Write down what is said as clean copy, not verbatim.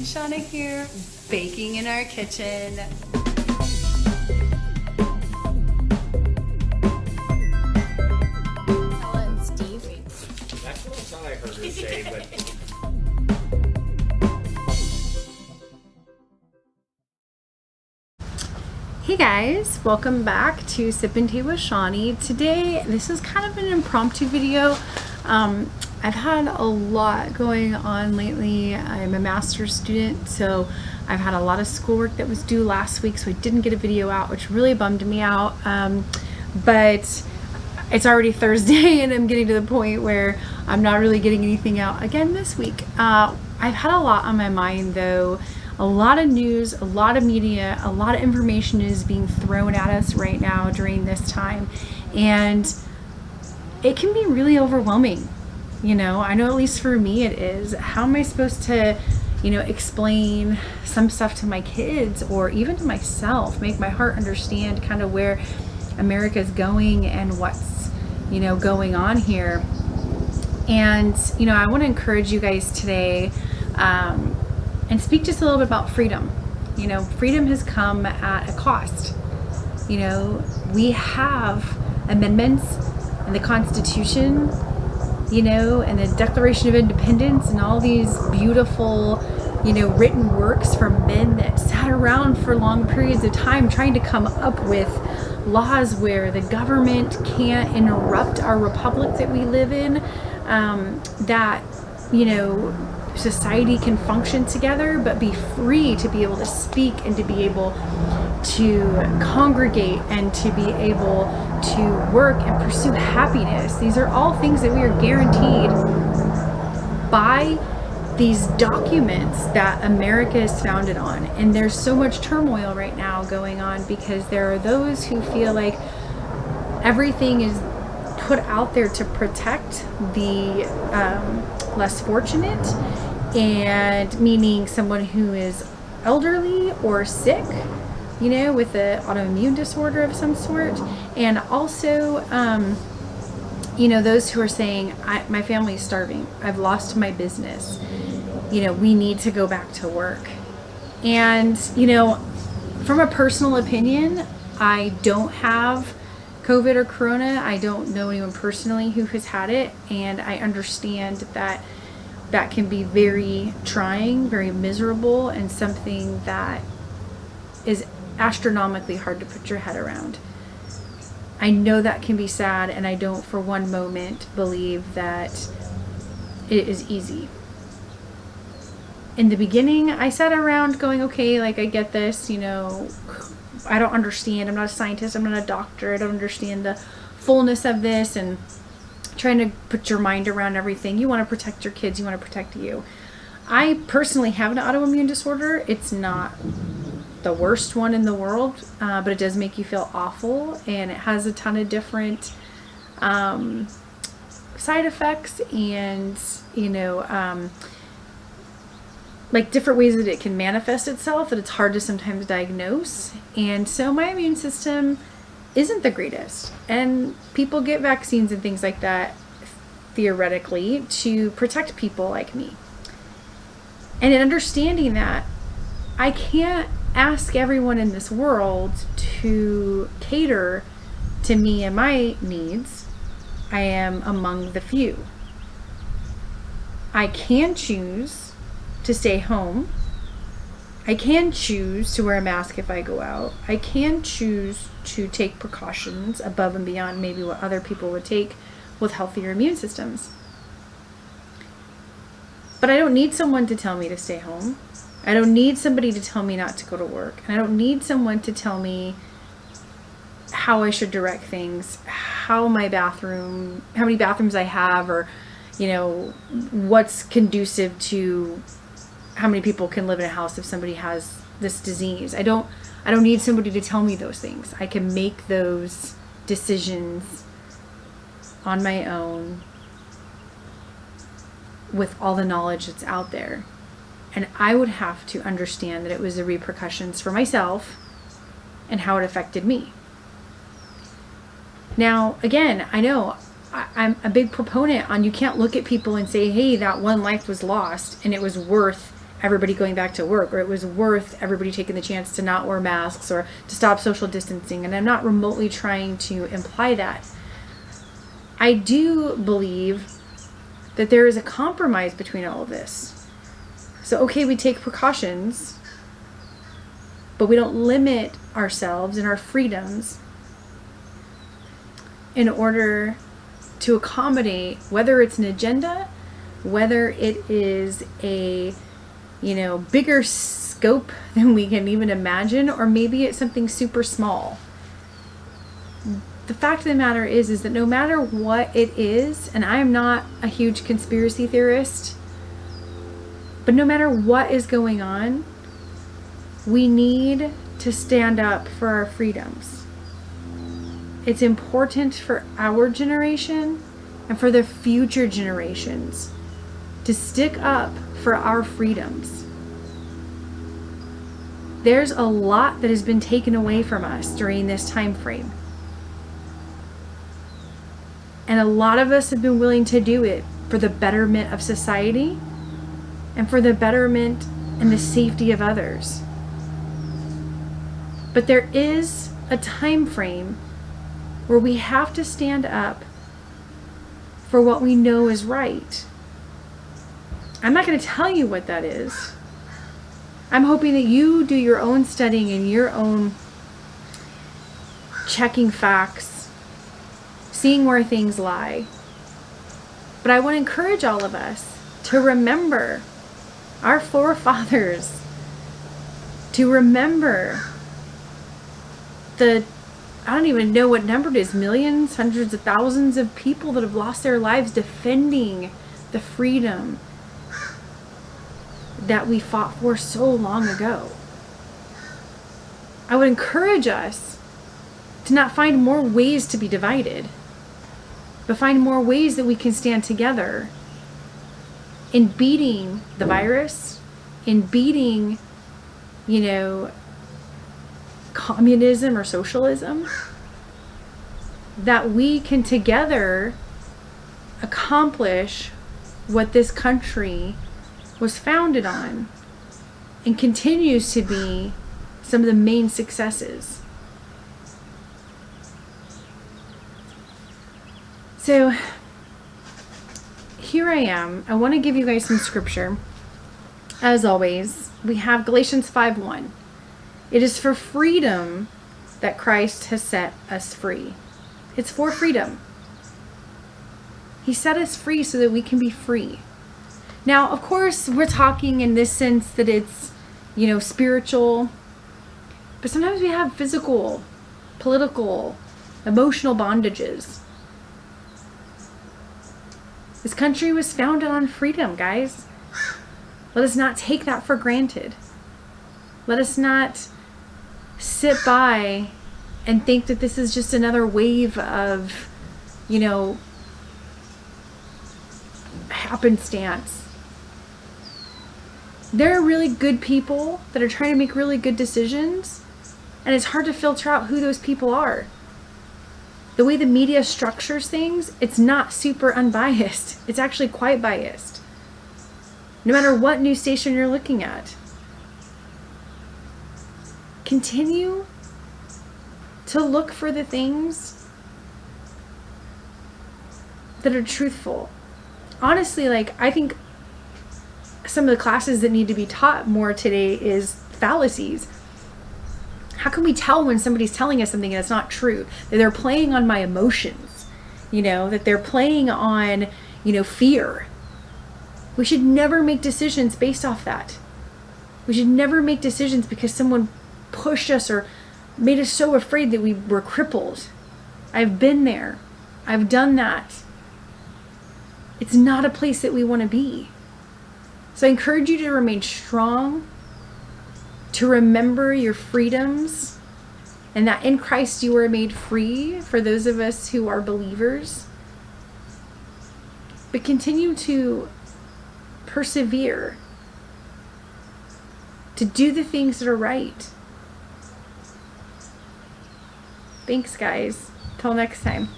Shauna here, baking in our kitchen. Ella and Steve. That's what I thought I heard her say, but Hey guys, welcome back to Sip and Tea with Shawnee. Today, this is kind of an impromptu video. I've had a lot going on lately. I'm a master's student, so I've had a lot of schoolwork that was due last week, so I didn't get a video out, which really bummed me out. But it's already Thursday and I'm getting to the point where I'm not really getting anything out again this week. I've had a lot on my mind though. A lot of news, a lot of media, a lot of information is being thrown at us right now during this time. And it can be really overwhelming. You know, I know at least for me it is. How am I supposed to, explain some stuff to my kids or even to myself, make my heart understand kind of where America is going and what's, going on here. And, I want to encourage you guys today and speak just a little bit about freedom. Freedom has come at a cost. We have amendments in the Constitution, and the Declaration of Independence and all these beautiful, written works from men that sat around for long periods of time trying to come up with laws where the government can't interrupt our republic that we live in, that, society can function together but be free to be able to speak and to be able to congregate and to be able to work and pursue happiness. These are all things that we are guaranteed by these documents that America is founded on. And there's so much turmoil right now going on because there are those who feel like everything is put out there to protect the less fortunate, and meaning someone who is elderly or sick, with an autoimmune disorder of some sort. And also, those who are saying, my family is starving, I've lost my business, we need to go back to work. And, from a personal opinion, I don't have COVID or Corona. I don't know anyone personally who has had it. And I understand that that can be very trying, very miserable, and something that is astronomically hard to put your head around. I know that can be sad, and I don't for one moment believe that it is easy. In the beginning, I sat around going, okay, I get this, I don't understand. I'm not a scientist. I'm not a doctor. I don't understand the fullness of this, and trying to put your mind around everything. You want to protect your kids. You want to protect you. I personally have an autoimmune disorder. It's not the worst one in the world, but it does make you feel awful, and it has a ton of different side effects and, different ways that it can manifest itself, that it's hard to sometimes diagnose. And so my immune system isn't the greatest, and people get vaccines and things like that theoretically to protect people like me. And in understanding that, I can't ask everyone in this world to cater to me and my needs. I am among the few. I can choose to stay home. I can choose to wear a mask if I go out. I can choose to take precautions above and beyond maybe what other people would take with healthier immune systems. But I don't need someone to tell me to stay home. I don't need somebody to tell me not to go to work. And I don't need someone to tell me how I should direct things, how many bathrooms I have, or, what's conducive to how many people can live in a house if somebody has this disease. I don't need somebody to tell me those things. I can make those decisions on my own with all the knowledge that's out there. And I would have to understand that it was the repercussions for myself and how it affected me. Now, again, I know I'm a big proponent on you can't look at people and say, hey, that one life was lost and it was worth everybody going back to work, or it was worth everybody taking the chance to not wear masks or to stop social distancing. And I'm not remotely trying to imply that. I do believe that there is a compromise between all of this. So, okay, we take precautions, but we don't limit ourselves and our freedoms in order to accommodate, whether it's an agenda, whether it is a, bigger scope than we can even imagine, or maybe it's something super small. The fact of the matter is that no matter what it is, and I am not a huge conspiracy theorist, but no matter what is going on, we need to stand up for our freedoms. It's important for our generation and for the future generations to stick up for our freedoms. There's a lot that has been taken away from us during this time frame. And a lot of us have been willing to do it for the betterment of society and for the betterment and the safety of others. But there is a time frame where we have to stand up for what we know is right. I'm not going to tell you what that is. I'm hoping that you do your own studying and your own checking facts, seeing where things lie. But I want to encourage all of us to remember our forefathers, to remember I don't even know what number it is, millions, hundreds of thousands of people that have lost their lives defending the freedom that we fought for so long ago. I would encourage us to not find more ways to be divided, but find more ways that we can stand together in beating the virus, in beating, communism or socialism, that we can together accomplish what this country was founded on and continues to be some of the main successes. So here I am. I want to give you guys some scripture. As always, we have Galatians 5:1. It is for freedom that Christ has set us free. It's for freedom. He set us free so that we can be free. Now, of course, we're talking in this sense that it's, spiritual, but sometimes we have physical, political, emotional bondages. This country was founded on freedom, guys. Let us not take that for granted. Let us not sit by and think that this is just another wave of, happenstance. There are really good people that are trying to make really good decisions, and it's hard to filter out who those people are. The way the media structures things, it's not super unbiased. It's actually quite biased. No matter what news station you're looking at. Continue to look for the things that are truthful. Honestly, I think some of the classes that need to be taught more today is fallacies. How can we tell when somebody's telling us something that's not true? That they're playing on my emotions, that they're playing on, fear. We should never make decisions based off that. We should never make decisions because someone pushed us or made us so afraid that we were crippled. I've been there. I've done that. It's not a place that we want to be. So I encourage you to remain strong, to remember your freedoms, and that in Christ you were made free for those of us who are believers. But continue to persevere, to do the things that are right. Thanks, guys. Till next time.